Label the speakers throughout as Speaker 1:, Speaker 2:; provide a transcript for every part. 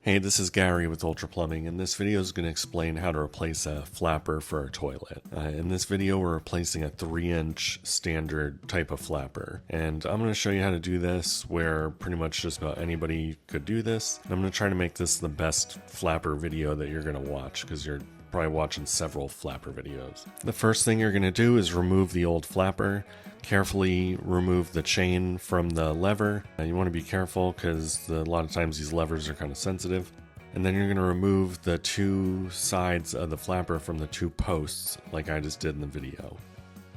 Speaker 1: Hey, this is Gary with Ultra Plumbing, and this video is going to explain how to replace a flapper for a toilet. In this video, we're replacing a 3-inch standard type of flapper, and I'm going to show you how to do this where pretty much just about anybody could do this. And I'm going to try to make this the best flapper video that you're going to watch, because you're probably watching several flapper videos. The first thing you're going to do is remove the old flapper. Carefully remove the chain from the lever. You want to be careful because a lot of times these levers are kind of sensitive. And then you're going to remove the two sides of the flapper from the two posts like I just did in the video.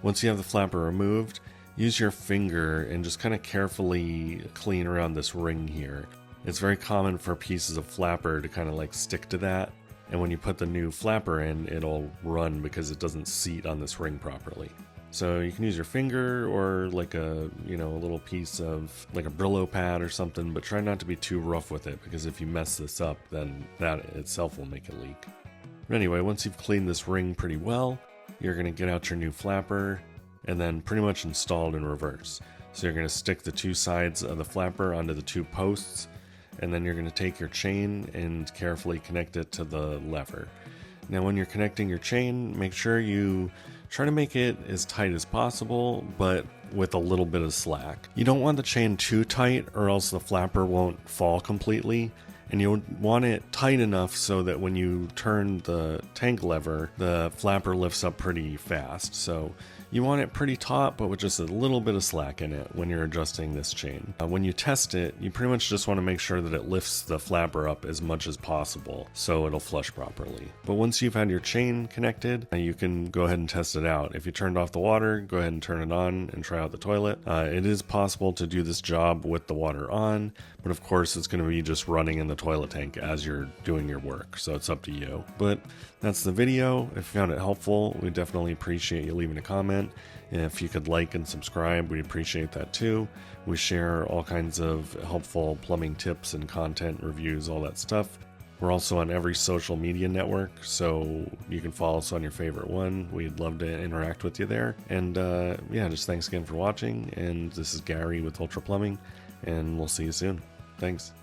Speaker 1: Once you have the flapper removed, use your finger and just kind of carefully clean around this ring here. It's very common for pieces of flapper to kind of like stick to that. And when you put the new flapper in, it'll run because it doesn't seat on this ring properly. So you can use your finger or like a little piece of like a Brillo pad or something, but try not to be too rough with it because if you mess this up, then that itself will make it leak. But anyway, once you've cleaned this ring pretty well, you're going to get out your new flapper and then pretty much install it in reverse. So you're going to stick the two sides of the flapper onto the two posts, and then you're going to take your chain and carefully connect it to the lever. Now when you're connecting your chain, make sure you try to make it as tight as possible, but with a little bit of slack. You don't want the chain too tight or else the flapper won't fall completely. And you want it tight enough so that when you turn the tank lever, the flapper lifts up pretty fast. So you want it pretty taut, but with just a little bit of slack in it when you're adjusting this chain. When you test it, you pretty much just want to make sure that it lifts the flapper up as much as possible so it'll flush properly. But once you've had your chain connected, you can go ahead and test it out. If you turned off the water, go ahead and turn it on and try out the toilet. It is possible to do this job with the water on, but of course it's going to be just running in the toilet tank as you're doing your work, so it's up to you. But that's the video. If you found it helpful, we definitely appreciate you leaving a comment. And if you could like and subscribe, we appreciate that too. We share all kinds of helpful plumbing tips and content, reviews, all that stuff. We're also on every social media network, so you can follow us on your favorite one. We'd love to interact with you there. And yeah, just thanks again for watching. And this is Gary with Ultra Plumbing, and we'll see you soon. Thanks.